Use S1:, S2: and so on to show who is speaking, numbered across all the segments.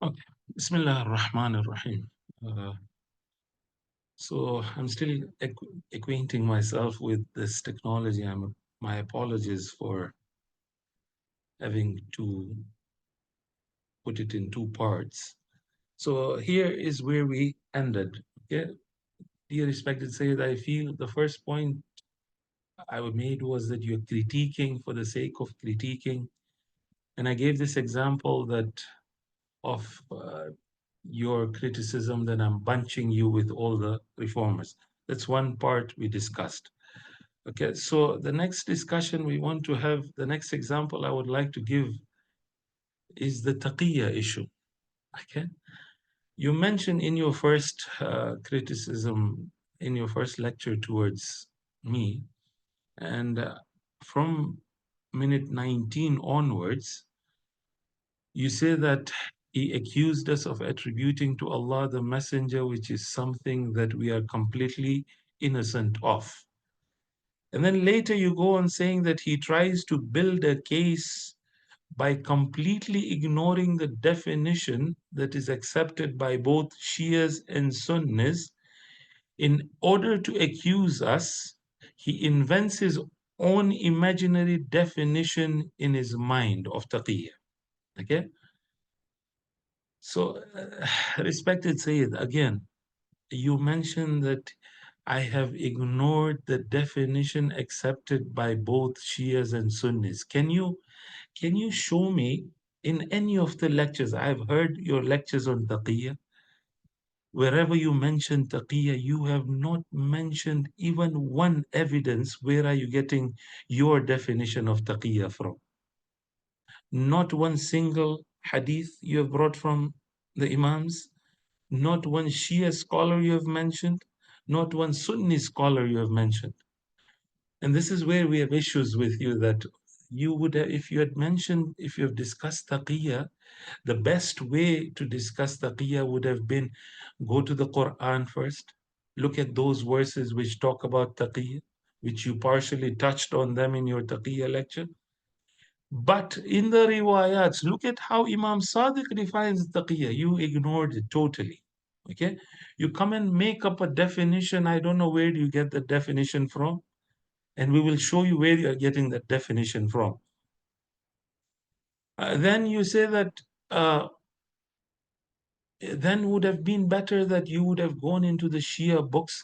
S1: Okay. Bismillah ar-Rahman ar-Rahim. So I'm still acquainting myself with this technology. My apologies for having to put it in two parts. So here is where we ended. Okay, dear respected Sayyid, I feel the first point I made was that you're critiquing for the sake of critiquing, and I gave this example that of your criticism that I'm bunching you with all the reformers. That's one part we discussed. Okay, so the next discussion we want to have, the next example I would like to give is the taqiyya issue. Okay, you mentioned in your first criticism, in your first lecture towards me, and from minute 19 onwards, you say that he accused us of attributing to Allah the messenger, which is something that we are completely innocent of. And then later you go on saying that he tries to build a case by completely ignoring the definition that is accepted by both Shias and Sunnis. In order to accuse us, he invents his own imaginary definition in his mind of taqiyya. Okay? So, respected Sayyid, again, you mentioned that I have ignored the definition accepted by both Shias and Sunnis. Can you show me in any of the lectures? I've heard your lectures on taqiyya. Wherever you mention taqiyya, you have not mentioned even one evidence. Where are you getting your definition of taqiyya from? Not one single hadith you have brought from the Imams, not one Shia scholar you have mentioned, not one Sunni scholar you have mentioned. And this is where we have issues with you, that you would have, if you had mentioned, if you have discussed taqiyya, the best way to discuss taqiyya would have been go to the Quran first, look at those verses which talk about taqiyya, which you partially touched on them in your taqiyya lecture. But in the riwayats, look at how Imam Sadiq defines taqiyya. You ignored it totally. Okay? You come and make up a definition. I don't know where do you get the definition from. And we will show you where you are getting that definition from. Then you say that uh, then would have been better that you would have gone into the Shia books,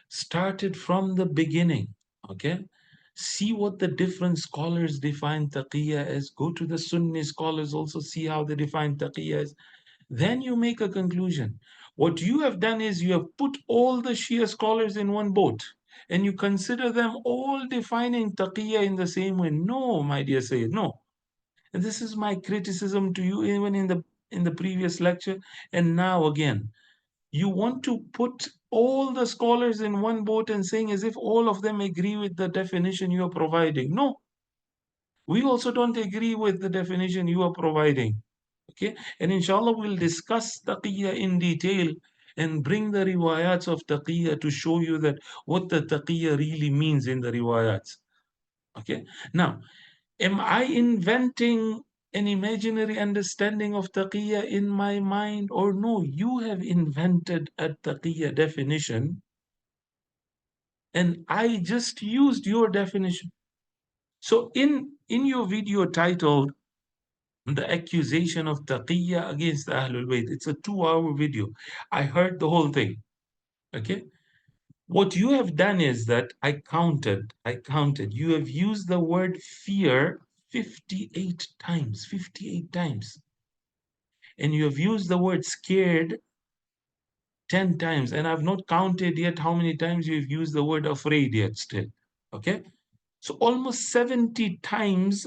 S1: started from the beginning. Okay? See what the different scholars define taqiyya as. Go to the Sunni scholars, also see how they define taqiyya as. Then you make a conclusion. What you have done is you have put all the Shia scholars in one boat and you consider them all defining taqiyya in the same way. No, my dear Sayyid, no. And this is my criticism to you even in the previous lecture and now again. You want to put all the scholars in one boat and saying as if all of them agree with the definition you are providing. No, we also don't agree with the definition you are providing. Okay, and inshallah we'll discuss taqiyya in detail and bring the riwayats of taqiyya to show you that what the taqiyya really means in the riwayats. Okay, now am I inventing an imaginary understanding of taqiyya in my mind, or no? You have invented a taqiyya definition and I just used your definition. So in your video titled The Accusation of Taqiyya Against Ahlul Bayt, it's a 2-hour video. I heard the whole thing. Okay. What you have done is that I counted, you have used the word fear 58 times, 58 times. And you have used the word scared 10 times. And I've not counted yet how many times you've used the word afraid yet still. Okay. So almost 70 times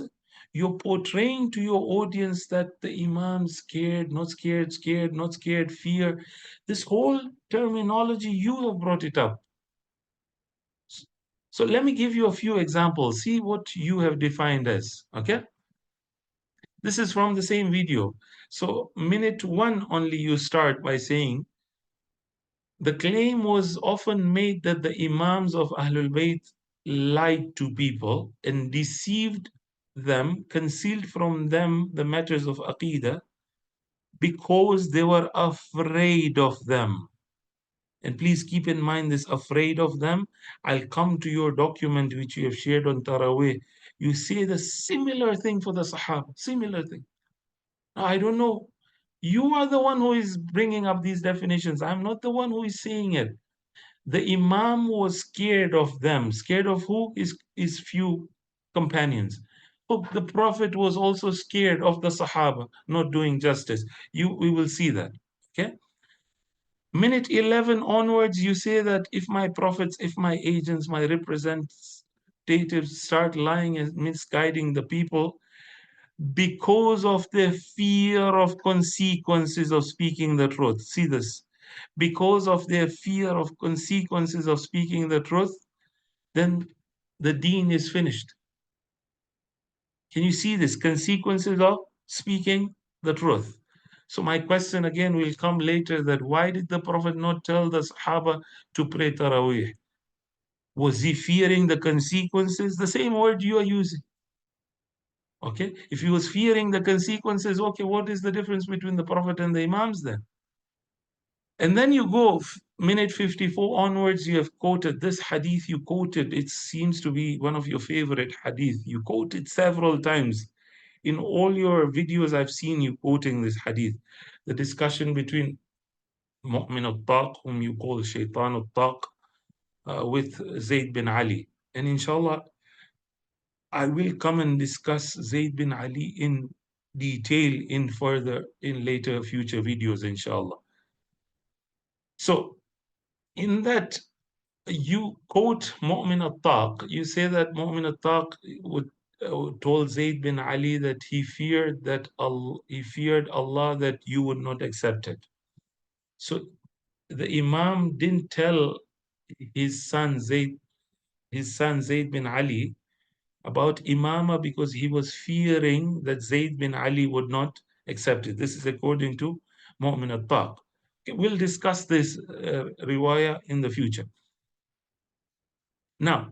S1: you're portraying to your audience that the Imam scared, not scared, scared, not scared, fear. This whole terminology, you have brought it up. So let me give you a few examples. See what you have defined as, okay? This is from the same video. So minute 1 only you start by saying, the claim was often made that the Imams of Ahlul Bayt lied to people and deceived them, concealed from them the matters of Aqidah, because they were afraid of them. And please keep in mind this afraid of them. I'll come to your document which you have shared on Taraweeh. You say the similar thing for the Sahaba, similar thing. Now, I don't know. You are the one who is bringing up these definitions. I'm not the one who is saying it. The Imam was scared of them. Scared of who? His few companions. Oh, the Prophet was also scared of the Sahaba not doing justice. We will see that. Okay. Minute 11 onwards, you say that if my prophets, if my agents, my representatives start lying and misguiding the people because of the fear of consequences of speaking the truth. See this. Because of their fear of consequences of speaking the truth, then the deen is finished. Can you see this? Consequences of speaking the truth. So my question again will come later, that why did the Prophet not tell the Sahaba to pray Taraweeh? Was he fearing the consequences? The same word you are using. Okay, if he was fearing the consequences, okay, what is the difference between the Prophet and the Imams then? And then you go minute 54 onwards, you have quoted this hadith, you quoted, it seems to be one of your favorite hadith. You quoted several times. In all your videos, I've seen you quoting this hadith. The discussion between Mu'min al-Taq, whom you call Shaitan al-Taq, with Zayd bin Ali. And inshallah, I will come and discuss Zayd bin Ali in detail in later future videos, inshallah. So in that you quote Mu'min al-Taq, you say that Mu'min al-Taq told Zayd bin Ali that he feared Allah that you would not accept it. So the Imam didn't tell his son Zayd bin Ali about Imama because he was fearing that Zayd bin Ali would not accept it. This is according to Mu'min al-Taq. Okay, we'll discuss this riwayah in the future. Now,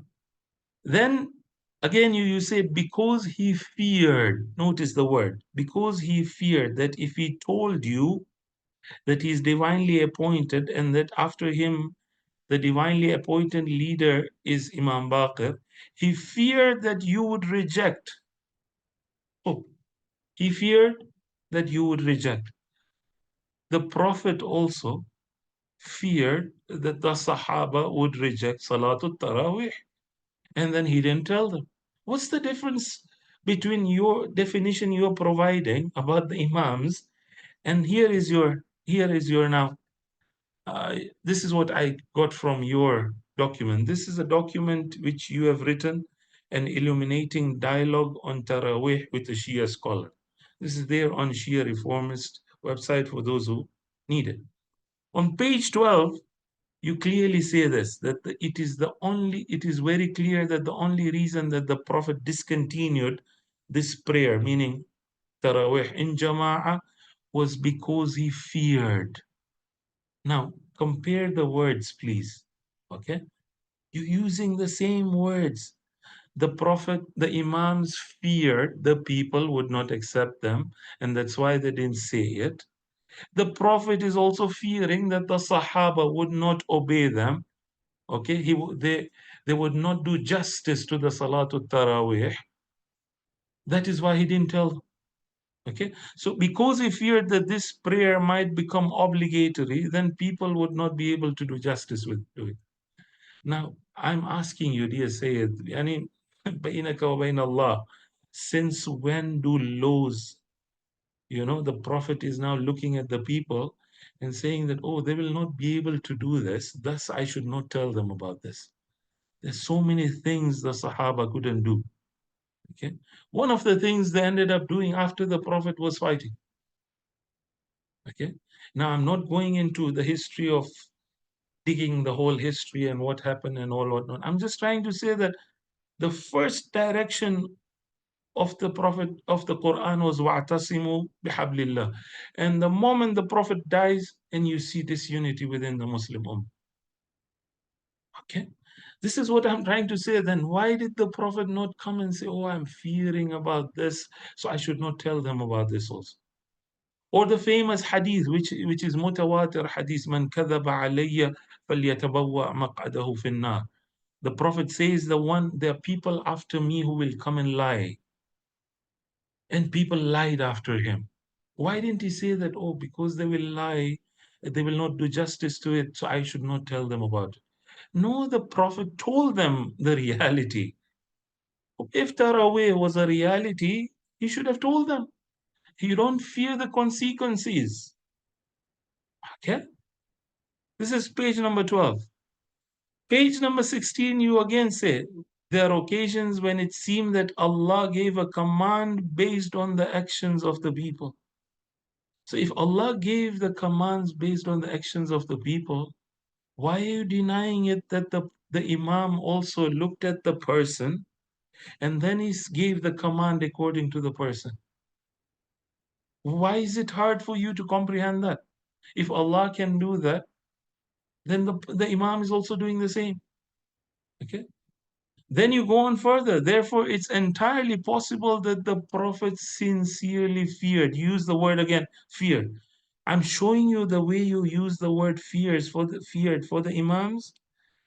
S1: then again, you say, because he feared, notice the word, because he feared that if he told you that he is divinely appointed and that after him the divinely appointed leader is Imam Baqir, he feared that you would reject. Oh, he feared that you would reject. The Prophet also feared that the Sahaba would reject Salatul Taraweeh, and then he didn't tell them. What's the difference between your definition you're providing about the Imams and here is your now this is what I got from your document. This is a document which you have written, an illuminating dialogue on Taraweeh with a Shia scholar. This is there on Shia Reformist website for those who need it. On page 12, you clearly say this, that it is very clear that the only reason that the Prophet discontinued this prayer, meaning Taraweeh in Jama'ah, was because he feared. Now, compare the words, please. Okay? You're using the same words. The Prophet, the Imams feared the people would not accept them, and that's why they didn't say it. The Prophet is also fearing that the Sahaba would not obey them. Okay, they would not do justice to the Salatul Taraweeh. That is why he didn't tell them. Okay, so because he feared that this prayer might become obligatory, then people would not be able to do justice with it. Now, I'm asking you, dear Syed, yani, bainaka wa bain Allah, since when do laws, the Prophet is now looking at the people and saying that, oh, they will not be able to do this, thus I should not tell them about this. There's so many things the Sahaba couldn't do. Okay, one of the things they ended up doing after the Prophet was fighting. Okay, now I'm not going into the history of digging the whole history and what happened and all whatnot. I'm just trying to say that the first direction of the Prophet of the Quran was wa'tasimu bihablillah. And the moment the Prophet dies, and you see disunity within the Muslim Ummah. Okay, this is what I'm trying to say. Then why did the Prophet not come and say, oh, I'm fearing about this, so I should not tell them about this also? Or the famous hadith, which is mutawatir hadith, man kadhaba alayya falyatabawwa maq'adahu fin nar. The Prophet says, there are people after me who will come and lie. And people lied after him. Why didn't he say that, oh, because they will lie, they will not do justice to it, so I should not tell them about it? No, the Prophet told them the reality. If Taraweeh was a reality, he should have told them. You don't fear the consequences. Okay? This is page number 12. Page number 16, you again say, there are occasions when it seemed that Allah gave a command based on the actions of the people. So if Allah gave the commands based on the actions of the people, why are you denying it that the Imam also looked at the person and then he gave the command according to the person? Why is it hard for you to comprehend that? If Allah can do that, then the Imam is also doing the same. Okay? Then you go on further. Therefore, it's entirely possible that the Prophet sincerely feared. Use the word again, fear. I'm showing you the way you use the word feared for the Imams.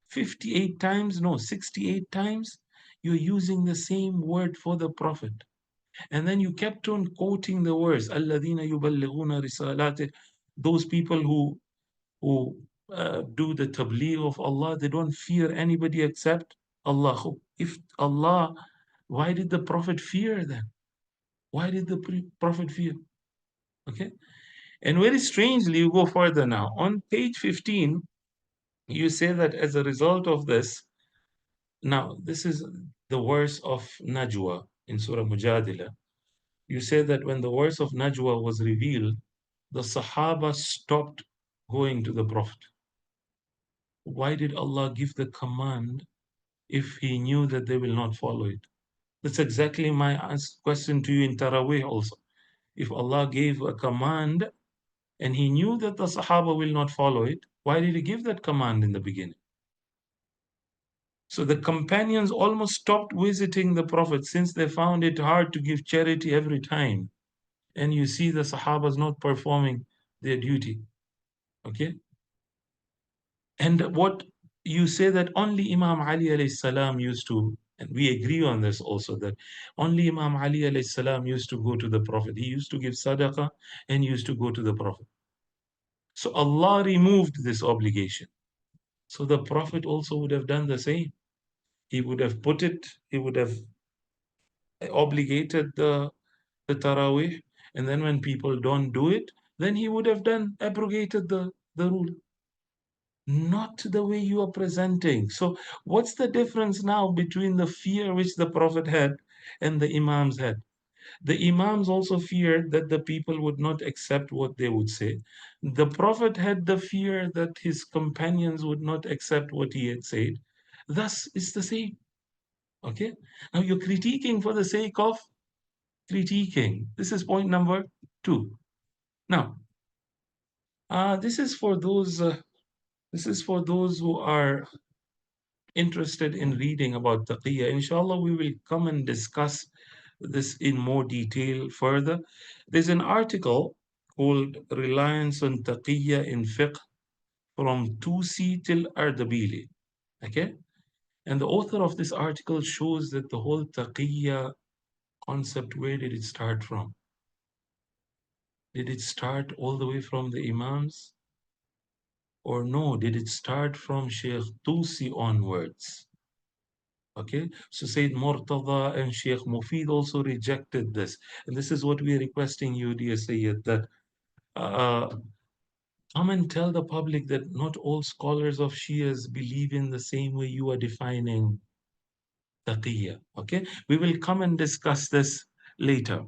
S1: 58 times, no, 68 times, you're using the same word for the Prophet. And then you kept on quoting the words, الَّذِينَ يُبَلِّغُونَ رِسَالَاتِ. Those people who do the tabligh of Allah, they don't fear anybody except Allah. If Allah, why did the Prophet fear then? Why did the Prophet fear? Okay. And very strangely, you go further now. On page 15, you say that as a result of this, now this is the verse of Najwa in Surah Mujadila. You say that when the verse of Najwa was revealed, the Sahaba stopped going to the Prophet. Why did Allah give the command if He knew that they will not follow it? That's exactly my question to you in Taraweeh also. If Allah gave a command and He knew that the Sahaba will not follow it, why did He give that command in the beginning? So the companions almost stopped visiting the Prophet since they found it hard to give charity every time. And you see the Sahabas not performing their duty. Okay? And what you say that only Imam Ali alayhi salam used to, and we agree on this also, that only Imam Ali alayhi salam used to go to the Prophet. He used to give sadaqah and used to go to the Prophet. So Allah removed this obligation. So the Prophet also would have done the same. He would have put it, he would have obligated the Taraweeh, and then when people don't do it, then he would have abrogated the rule. Not the way you are presenting. So what's the difference now between the fear which the Prophet had and the Imams had? The Imams also feared that the people would not accept what they would say. The Prophet had the fear that his companions would not accept what he had said. Thus, it's the same. Okay? Now you're critiquing for the sake of critiquing. This is point number 2. Now, this is for those. This is for those who are interested in reading about taqiyya. Inshallah, we will come and discuss this in more detail further. There's an article called Reliance on Taqiyya in Fiqh from Tusi till Ardabili. Okay? And the author of this article shows that the whole taqiyya concept, where did it start from? Did it start all the way from the Imams? Or no, did it start from Sheikh Tusi onwards? Okay, so Sayyid Murtada and Sheikh Mufid also rejected this. And this is what we are requesting you, dear Sayyid, that uh, come and tell the public that not all scholars of Shias believe in the same way you are defining taqiyya. Okay, we will come and discuss this later.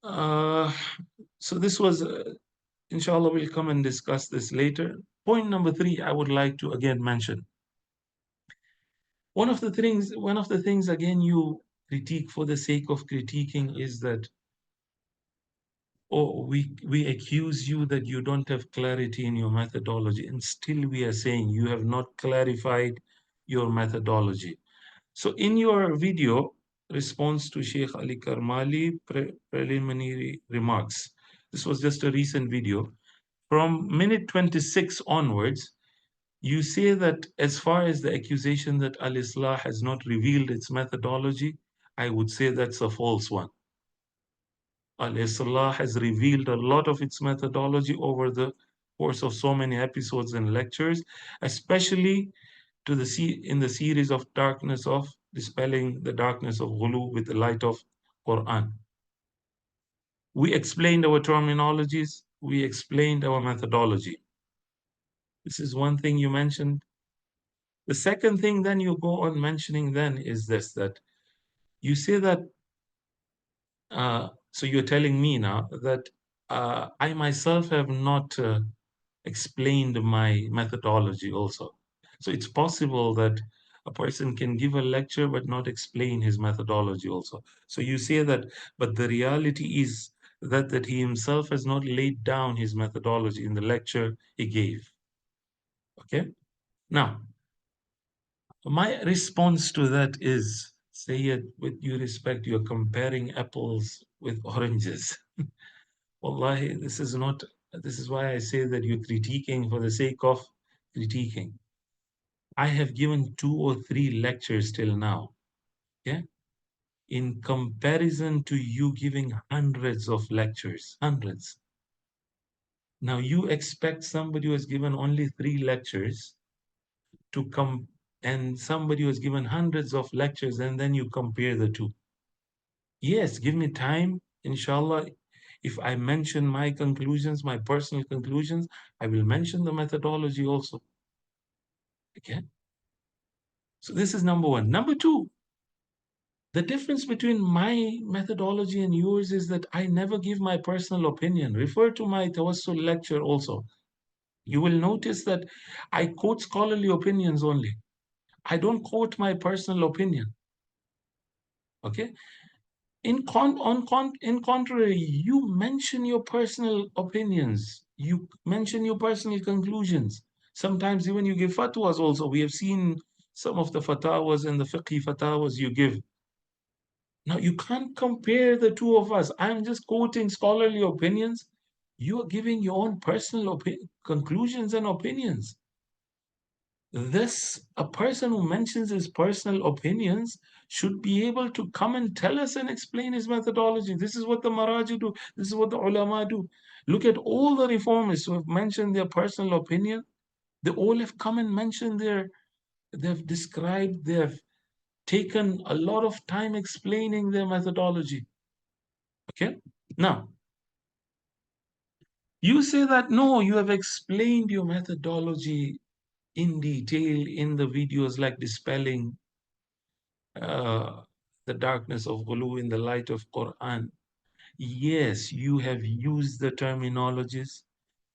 S1: Uh, so this was, inshallah, we'll come and discuss this later. Point number 3, I would like to again mention. One of the things again you critique for the sake of critiquing is that, oh, we accuse you that you don't have clarity in your methodology, and still we are saying you have not clarified your methodology. So in your video, response to Sheikh Ali Karmali preliminary remarks. This was just a recent video. From minute 26 onwards, you say that as far as the accusation that Al-Islah has not revealed its methodology, I would say that's a false one. Al-Islah has revealed a lot of its methodology over the course of so many episodes and lectures, especially in the series of darkness of dispelling the darkness of ghulu with the light of Quran. We explained our terminologies, we explained our methodology. This is one thing you mentioned. The second thing then you go on mentioning then is this, that you say that, so you're telling me now that I myself have not explained my methodology also. So it's possible that a person can give a lecture but not explain his methodology also. So you say that, but the reality is that he himself has not laid down his methodology in the lecture he gave. Okay? Now, my response to that is, Syed, with due respect, you're comparing apples with oranges. Wallahi, this is not, this is why I say that you're critiquing for the sake of critiquing. I have given 2 or 3 lectures till now, yeah, in comparison to you giving hundreds of lectures, hundreds. Now you expect somebody who has given only 3 lectures to come, and somebody who has given hundreds of lectures, and then you compare the two. Yes, give me time, inshallah. If I mention my conclusions, my personal conclusions, I will mention the methodology also. Okay? So this is number one. Number two, the difference between my methodology and yours is that I never give my personal opinion. Refer to my Tawassul lecture also. You will notice that I quote scholarly opinions only. I don't quote my personal opinion. Okay? In contrary, you mention your personal opinions. You mention your personal conclusions. Sometimes even you give fatwas also. We have seen some of the fatwas and the fiqh fatwas you give. Now, you can't compare the two of us. I'm just quoting scholarly opinions. You are giving your own personal conclusions and opinions. A person who mentions his personal opinions should be able to come and tell us and explain his methodology. This is what the Maraji do. This is what the ulama do. Look at all the reformists who have mentioned their personal opinion. They all have come and mentioned they've described, they've taken a lot of time explaining their methodology. Okay? Now, you say that, no, you have explained your methodology in detail in the videos like dispelling the darkness of ghulu in the light of Quran. Yes, you have used the terminologies.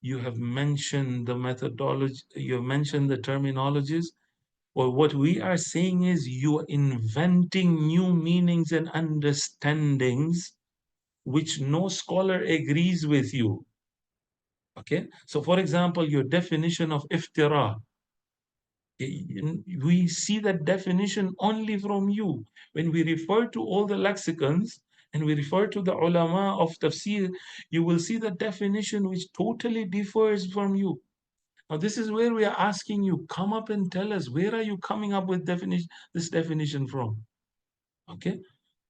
S1: You have mentioned the methodology. You have mentioned the terminologies. Or what we are saying is you are inventing new meanings and understandings which no scholar agrees with you. Okay, so for example, your definition of iftira, we see that definition only from you. When we refer to all the lexicons and we refer to the ulama of tafsir, you will see the definition which totally differs from you. Now, this is where we are asking you, come up and tell us, where are you coming up with this definition from? Okay,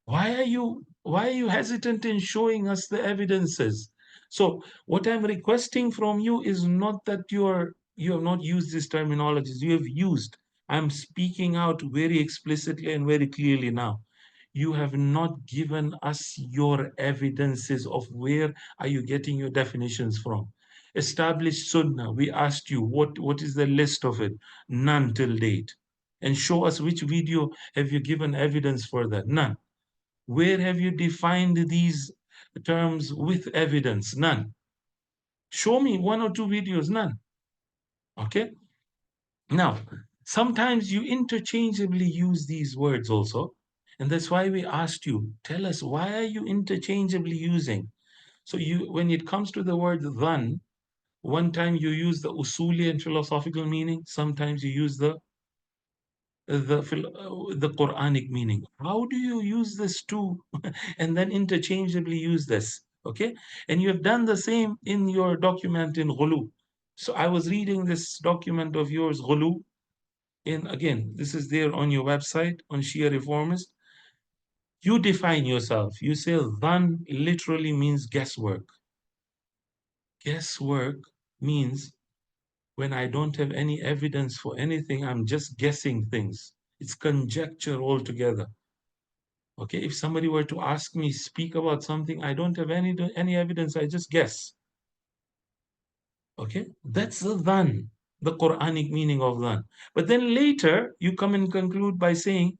S1: why are you hesitant in showing us the evidences? So what I'm requesting from you is not that you have not used these terminologies. You have used. I'm speaking out very explicitly and very clearly now. You have not given us your evidences of where are you getting your definitions from. Established sunnah, we asked you what is the list of it? None till date. And show us which video have you given evidence for that? None. Where have you defined these terms with evidence? None. Show me 1 or 2 videos, none. Okay? Now, sometimes you interchangeably use these words also. And that's why we asked you, tell us, why are you interchangeably using? So when it comes to the word dhan, one time you use the usuli and philosophical meaning, sometimes you use the the Quranic meaning. How do you use this too and then interchangeably use this? Okay, and you have done the same in your document in Ghulu. So I was reading this document of yours, Ghulu, in again, this is there on your website on Shia Reformist. You define yourself. You say dhan literally means guesswork. Guesswork means when I don't have any evidence for anything, I'm just guessing things. It's conjecture altogether. Okay, if somebody were to ask me, speak about something, I don't have any evidence, I just guess. Okay, that's the dhan, the Quranic meaning of dhan. But then later, you come and conclude by saying,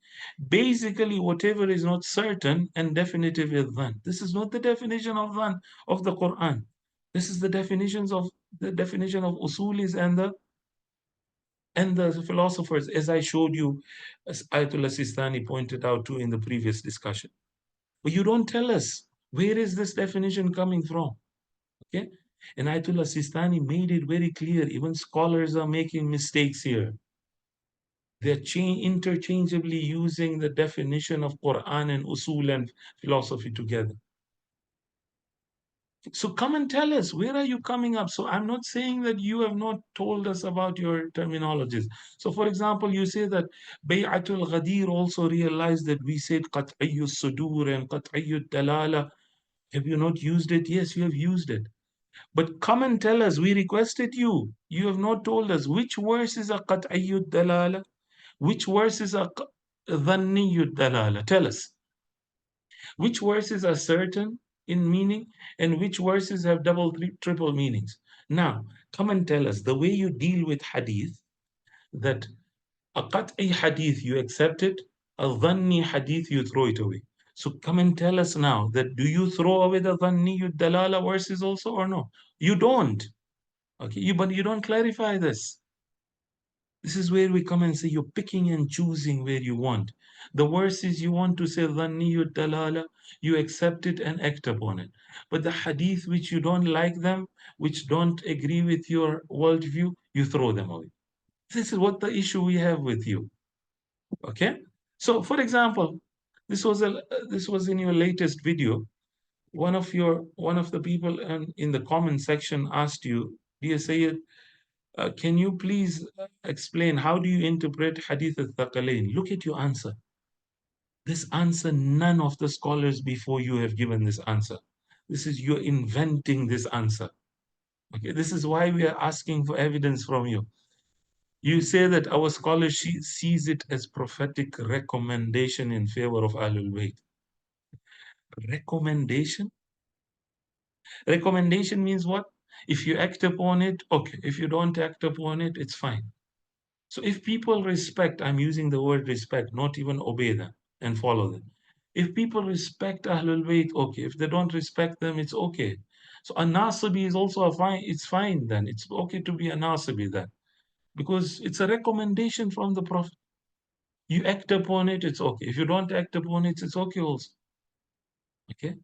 S1: basically, whatever is not certain and definitive is dhan. This is not the definition of dhan of the Quran. This is the definition of usulis and the philosophers, as I showed you, as Ayatollah Sistani pointed out too in the previous discussion. But you don't tell us, where is this definition coming from? Okay? And Ayatollah Sistani made it very clear, even scholars are making mistakes here. They're interchangeably using the definition of Quran and usul and philosophy together. So come and tell us, where are you coming up? So I'm not saying that you have not told us about your terminologies. So for example, you say that Bay'atul Ghadir also realized that we said Qat'iyyu Sudur and Qat'iyyu Dalala. Have you not used it? Yes, you have used it. But come and tell us, we requested you. You have not told us which verse is a Qat'iyyu Dalala, which verse is a Dhanniyyu Dalala. Tell us. Which verses are certain in meaning and which verses have double, triple meanings? Now, come and tell us the way you deal with hadith, that a qat'i hadith you accept it, a dhanni hadith you throw it away. So come and tell us now that do you throw away the dhanni dalala verses also or no? You don't. Okay, but you don't clarify this. This is where we come and say you're picking and choosing where you want. The verses you want to say dhanniyud dalala, you accept it and act upon it. But the hadith which you don't like them, which don't agree with your worldview, you throw them away. This is what the issue we have with you. Okay? So for example, this was in your latest video. One of the people in the comment section asked you, dear Sayyid, can you please explain how do you interpret Hadith al-Thaqalain? Look at your answer. This answer, none of the scholars before you have given this answer. This is you're inventing this answer. Okay, this is why we are asking for evidence from you. You say that our scholarship sees it as prophetic recommendation in favor of Ahlul Bayt. Recommendation? Recommendation means what? If you act upon it, okay. If you don't act upon it, it's fine. So if people respect, I'm using the word respect, not even obey them and follow them. If people respect Ahlul Bayt, okay. If they don't respect them, it's okay. So a Nasibi is also a fine, it's fine then. It's okay to be a Nasibi then. Because it's a recommendation from the Prophet. You act upon it, it's okay. If you don't act upon it, it's okay also. Okay?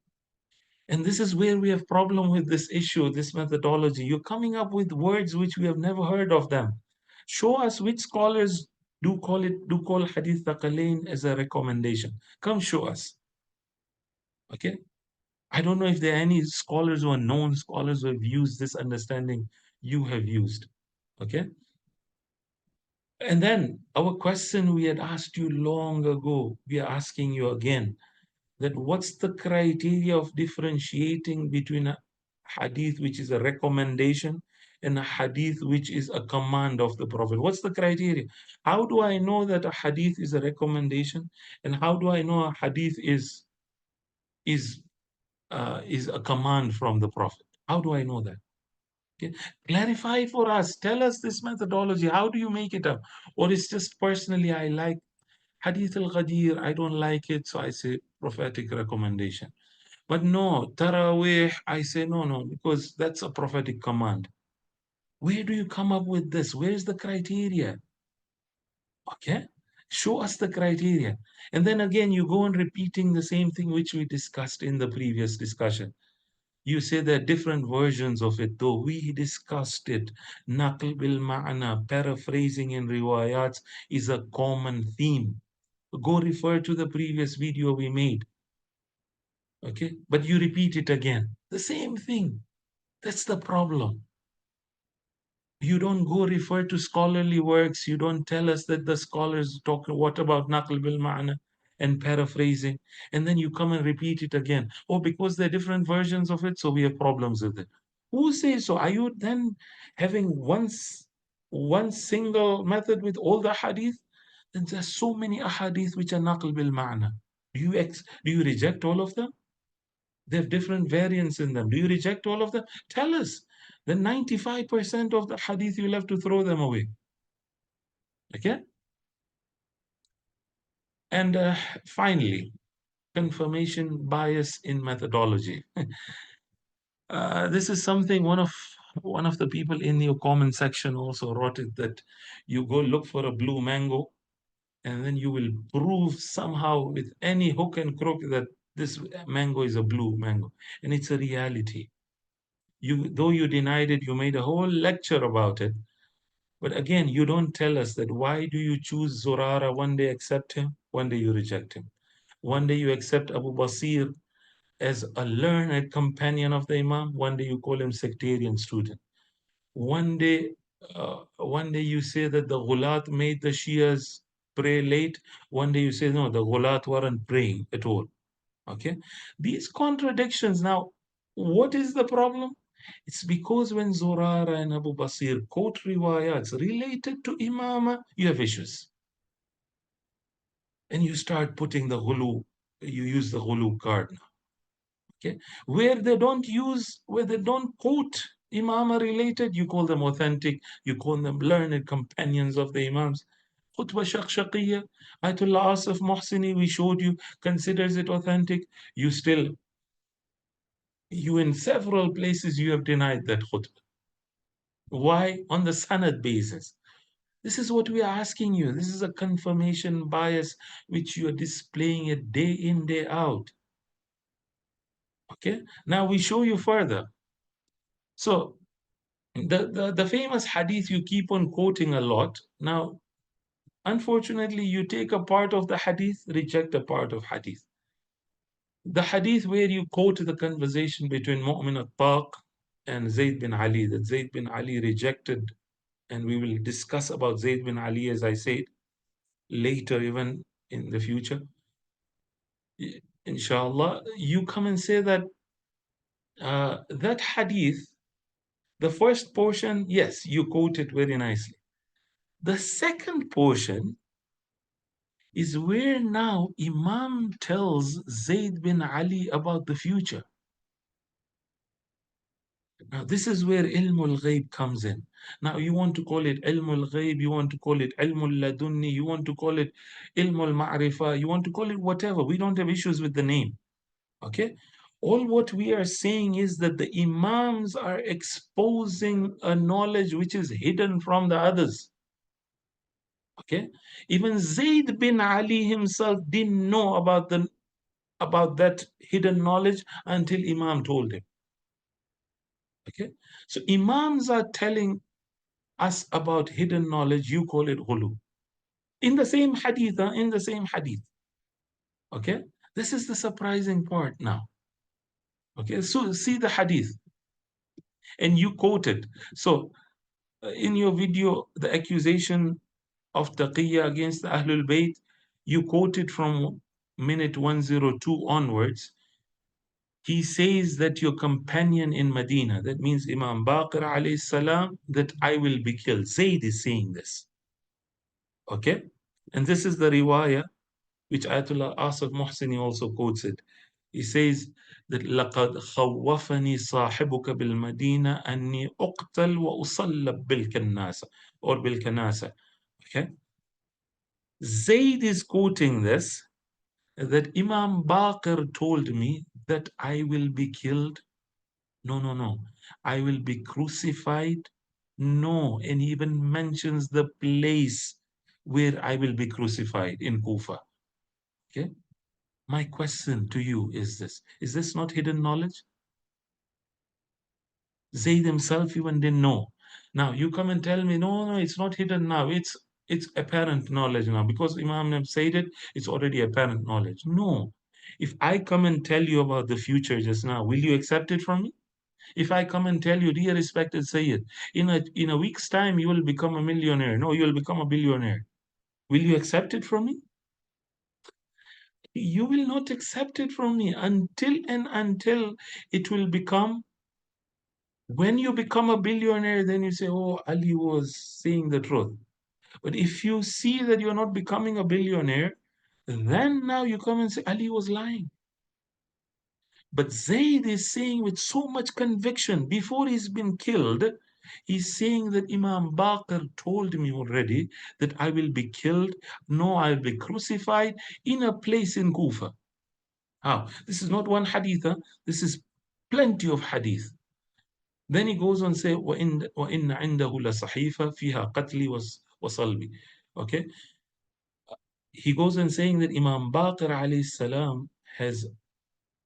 S1: And this is where we have problem with this issue, this methodology. You're coming up with words which we have never heard of them. Show us which scholars do call Hadith Thaqalain as a recommendation. Come show us. Okay? I don't know if there are any scholars who are known scholars who have used this understanding you have used. Okay? And then our question we had asked you long ago, we are asking you again, that what's the criteria of differentiating between a hadith which is a recommendation and a hadith which is a command of the Prophet? What's the criteria? How do I know that a hadith is a recommendation, and how do I know a hadith is is a command from the Prophet? How do I know that? Okay. Clarify for us. Tell us this methodology. How do you make it up? Or it's just personally, I like Hadith al-Ghadir, I don't like it, so I say prophetic recommendation. But no, Taraweeh, I say no, because that's a prophetic command. Where do you come up with this? Where's the criteria? Okay, show us the criteria. And then again, you go on repeating the same thing which we discussed in the previous discussion. You say there are different versions of it, though we discussed it. Naql bil ma'na, paraphrasing in riwayats, is a common theme. Go refer to the previous video we made. Okay, but you repeat it again. The same thing. That's the problem. You don't go refer to scholarly works. You don't tell us that the scholars talk what about naql bil ma'na and paraphrasing, and then you come and repeat it again. Oh, because there are different versions of it, so we have problems with it. Who says so? Are you then having one single method with all the hadith? Then there's so many ahadith which are naql bil ma'na. Do you reject all of them? They have different variants in them. Do you reject all of them? Tell us. Then 95% of the hadith, you'll have to throw them away. Okay? And finally, confirmation bias in methodology. This is something one of the people in your comment section also wrote it, that you go look for a blue mango and then you will prove somehow with any hook and crook that this mango is a blue mango. And it's a reality. Though you denied it, you made a whole lecture about it. But again, you don't tell us that why do you choose Zurara? One day accept him, one day you reject him. One day you accept Abu Basir as a learned companion of the Imam, one day you call him sectarian student. One day, one day you say that the Ghulat made the Shias pray late. One day you say no, the Ghulat weren't praying at all. Okay, these contradictions. Now, what is the problem? It's because when Zurara and Abu Basir quote riwayats related to Imama, you have issues. And you start putting the ghulu, you use the ghulu card now. Okay, where they don't quote Imama related, you call them authentic, you call them learned companions of the Imams. Khutbah Shaqshaqiyya, Ayatollah Asif Mohsini, we showed you, considers it authentic. You in several places you have denied that khutbah. Why? On the sanad basis. This is what we are asking you. This is a confirmation bias which you are displaying it day in, day out. Okay. Now we show you further. So the famous hadith you keep on quoting a lot. Now, unfortunately, you take a part of the hadith, reject a part of hadith. The hadith where you quote the conversation between Mu'min al-Taq and Zayd bin Ali, that Zayd bin Ali rejected, and we will discuss about Zayd bin Ali, as I said, later, even in the future. Inshallah, you come and say that that hadith, the first portion, yes, you quote it very nicely. The second portion is where now Imam tells Zayd bin Ali about the future. Now, this is where ilmul ghaib comes in. Now, you want to call it ilmul ghaib, you want to call it ilmul ladunni, you want to call it ilmul ma'rifah, you want to call it whatever. We don't have issues with the name. Okay? All what we are saying is that the Imams are exposing a knowledge which is hidden from the others. Okay? Even Zayd bin Ali himself didn't know about that hidden knowledge until Imam told him. Okay? So Imams are telling us about hidden knowledge, you call it ghulu. In the same hadith, in the same hadith. Okay? This is the surprising part now. Okay, so see the hadith. And you quote it. So in your video, the accusation of taqiyya against the Ahlul Bayt, you quoted from minute 102 onwards. He says that your companion in Medina, that means Imam Baqir alayhi salam, that I will be killed. Zayd is saying this. Okay? And this is the riwayah which Ayatollah Asif Mohsini also quotes it. He says that لَقَدْ خَوَّفَنِي صَاحِبُكَ بِالْمَدِينَةِ أَنِّي أُقْتَلْ وَأُصَلَّبْ بِالْكَنَّاسَ or بِالْكَنَاسَ. Okay? Zayd is quoting this, that Imam Baqir told me that I will be killed. No, no, no. I will be crucified. No. And he even mentions the place where I will be crucified in Kufa. Okay? My question to you is this not hidden knowledge? Zayd himself even didn't know. Now you come and tell me, no, no, it's not hidden now. It's apparent knowledge now because Imam have said it. It's already apparent knowledge. No, if I come and tell you about the future just now, will you accept it from me? If I come and tell you, dear respected Syed, in a week's time you will become a millionaire. No, you will become a billionaire. Will you accept it from me? You will not accept it from me until it will become. When you become a billionaire, then you say, oh, Ali was saying the truth. But if you see that you're not becoming a billionaire, then now you come and say Ali was lying. But Zayd is saying with so much conviction, before he's been killed, he's saying that Imam Baqir told me already that I will be killed. No, I'll be crucified in a place in Kufa. How? This is not one hadith. Huh? This is plenty of hadith. Then he goes on say, وَإِنَّ عِنْدَهُ لَصَحِيفَةً فِيهَا قَتْلِي وَصَلْبِي. Okay? He goes on saying that Imam Baqir alayhi salam has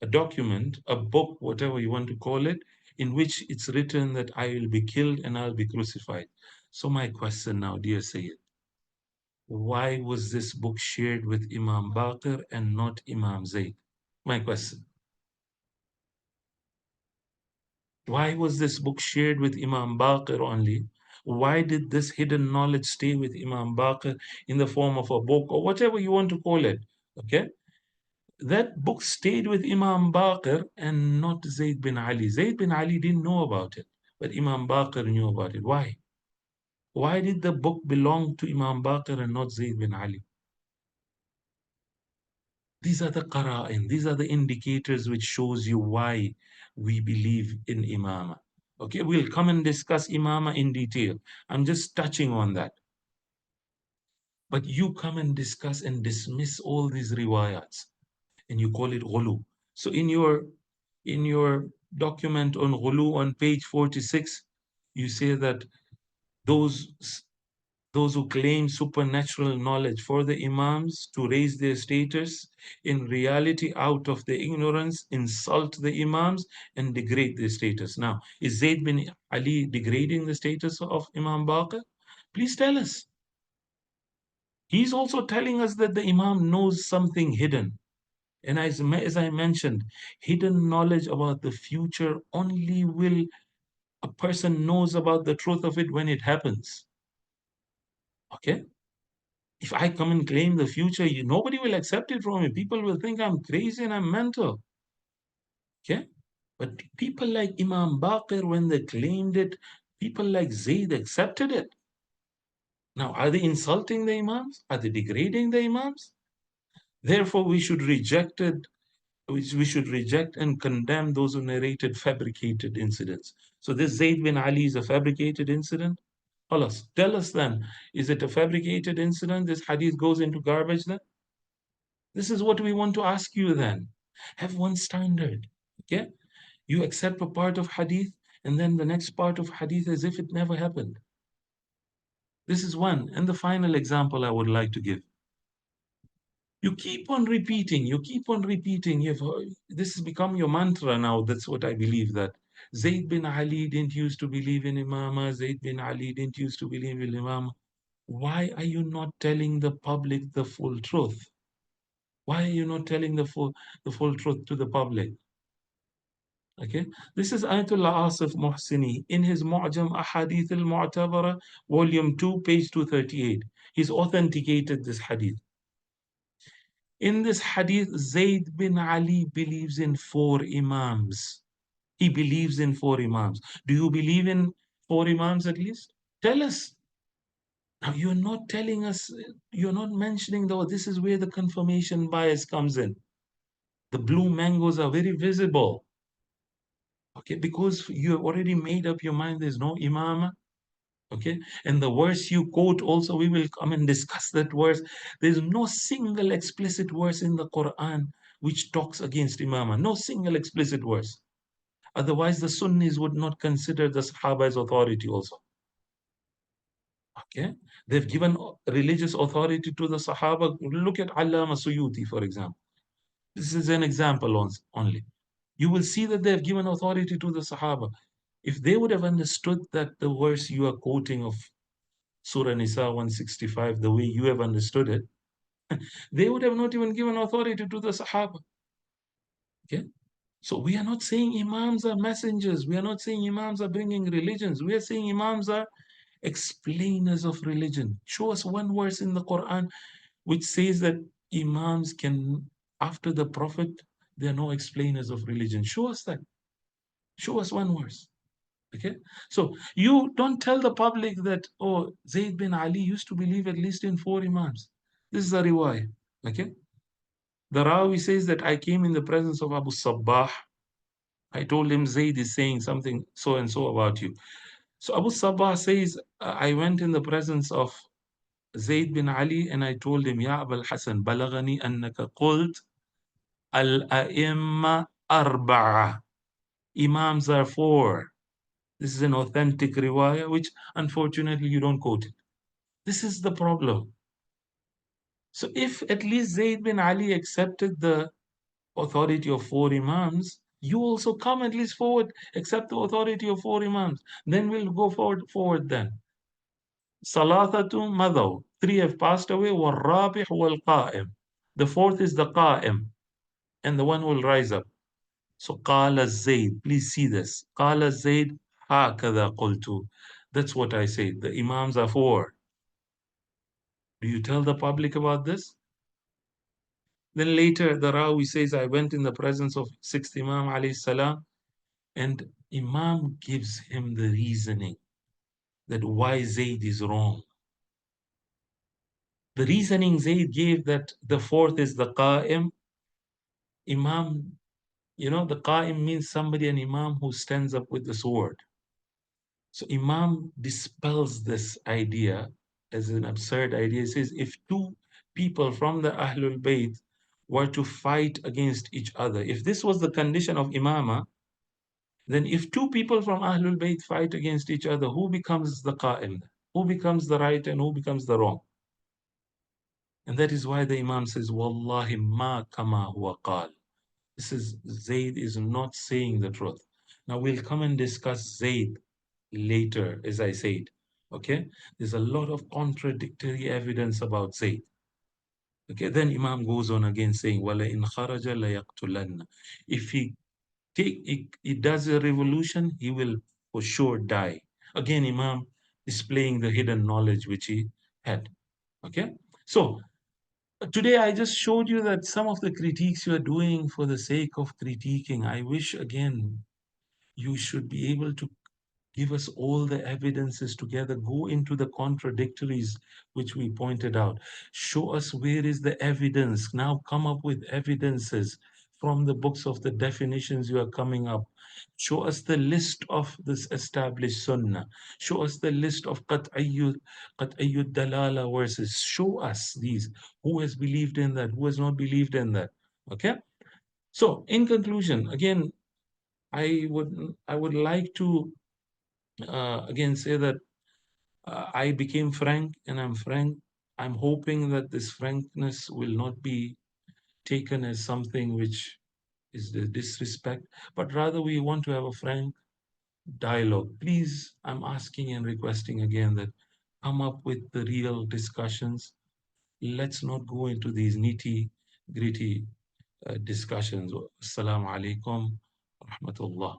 S1: a document, a book, whatever you want to call it, in which it's written that I will be killed and I'll be crucified. So my question now, dear Sayyid, why was this book shared with Imam Baqir and not Imam Zayd? My question. Why was this book shared with Imam Baqir only? Why did this hidden knowledge stay with Imam Baqir in the form of a book or whatever you want to call it? Okay? That book stayed with Imam Baqir and not Zayd bin Ali. Zayd bin Ali didn't know about it, but Imam Baqir knew about it. Why? Why did the book belong to Imam Baqir and not Zayd bin Ali? These are the qara'in, these are the indicators which shows you why we believe in imama. Okay, we'll come and discuss imama in detail. I'm just touching on that. But you come and discuss and dismiss all these riwayats and you call it ghulu. So in your document on ghulu on page 46, you say that those those who claim supernatural knowledge for the imams to raise their status, in reality, out of their ignorance, insult the imams and degrade their status. Now, is Zayd bin Ali degrading the status of Imam Baqir? Please tell us. He's also telling us that the imam knows something hidden. And as I mentioned, hidden knowledge about the future only will a person knows about the truth of it when it happens. Okay? If I come and claim the future, nobody will accept it from me. People will think I'm crazy and I'm mental. Okay? But people like Imam Baqir, when they claimed it, people like Zayd accepted it. Now, are they insulting the Imams? Are they degrading the Imams? Therefore, we should reject it. We should reject and condemn those who narrated fabricated incidents. So this Zayd bin Ali is a fabricated incident? Tell us then, is it a fabricated incident? This hadith goes into garbage then? This is what we want to ask you then. Have one standard. Okay? You accept a part of hadith and then the next part of hadith as if it never happened. This is one. And the final example I would like to give. You keep on repeating, you keep on repeating. This has become your mantra now. That's what I believe that Zayd bin Ali didn't used to believe in Imama. Zayd bin Ali didn't used to believe in Imama. Why are you not telling the public the full truth? Why are you not telling the full truth to the public? Okay, this is Ayatollah Asif Mohsini in his Mu'jam Ahadith al-Mu'tabara, volume 2, page 238. He's authenticated this hadith. In this hadith, Zayd bin Ali believes in 4 Imams. He believes in 4 Imams. Do you believe in 4 Imams at least? Tell us. Now, you're not telling us, you're not mentioning, though, this is where the confirmation bias comes in. The blue mangoes are very visible. Okay, because you have already made up your mind there's no imam. Okay, and the verse you quote also, we will come and discuss that verse. There's no single explicit verse in the Quran which talks against imama. No single explicit verse. Otherwise, the Sunnis would not consider the Sahaba as authority also. Okay, they've given religious authority to the Sahaba. Look at Allama Suyuti, for example. This is an example only. You will see that they have given authority to the Sahaba. If they would have understood that the verse you are quoting of Surah Nisa 165, the way you have understood it, they would have not even given authority to the Sahaba. Okay? So we are not saying Imams are messengers. We are not saying Imams are bringing religions. We are saying Imams are explainers of religion. Show us one verse in the Quran which says that Imams can, after the Prophet, they are no explainers of religion. Show us that. Show us one verse. Okay, so you don't tell the public that, oh, Zayd bin Ali used to believe at least in 4 Imams. This is a riwayah. Okay, the Rawi says that I came in the presence of Abu Sabbah. I told him Zayd is saying something so and so about you. So Abu Sabbah says, I went in the presence of Zayd bin Ali and I told him, Ya Abul Hasan, balagani annaka qult al-a'imma arba'a. Imams are four. This is an authentic riwayah, which unfortunately you don't quote it. This is the problem. So if at least Zayd bin Ali accepted the authority of 4 Imams, you also come at least forward, accept the authority of 4 Imams. Then we'll go forward then. Salatatu madaw. 3 have passed away. Warrabih wal qa'im. The fourth is the qa'im, and the one will rise up. So qala Zayd. Please see this. Qala Zayd hakadha qultu. That's what I say. The Imams are 4. Do you tell the public about this? Then later the Rawi says, I went in the presence of 6th Imam alayhi salam, and Imam gives him the reasoning that why Zayd is wrong. The reasoning Zayd gave that the fourth is the Qa'im. Imam, the Qa'im means somebody, an Imam who stands up with the sword. So Imam dispels this idea as an absurd idea. He says, if two people from the Ahlul Bayt were to fight against each other, if this was the condition of Imama, then if two people from Ahlul Bayt fight against each other, who becomes the Qa'im? Who becomes the right and who becomes the wrong? And that is why the Imam says, Wallahi ma kama huwa qal. This is, Zayd is not saying the truth. Now we'll come and discuss Zayd later, as I said. Okay? There's a lot of contradictory evidence about Zayd. Okay, then Imam goes on again saying, Wala in kharaja la yaqtulanna. If he does a revolution, he will for sure die. Again, Imam displaying the hidden knowledge which he had. Okay? So today I just showed you that some of the critiques you are doing for the sake of critiquing, I wish again you should be able to give us all the evidences together, go into the contradictories which we pointed out, show us where is the evidence. Now come up with evidences from the books of the definitions you are coming up. Show us the list of this established sunnah. Show us the list of qat'iyyud dalala verses. Show us these. Who has believed in that? Who has not believed in that? Okay. So in conclusion, again, I would like to again say that I became frank and I'm frank. I'm hoping that this frankness will not be taken as something which is the disrespect, but rather we want to have a frank dialogue. Please, I'm asking and requesting again that come up with the real discussions. Let's not go into these nitty gritty discussions. Assalamu alaikum wa rahmatullah.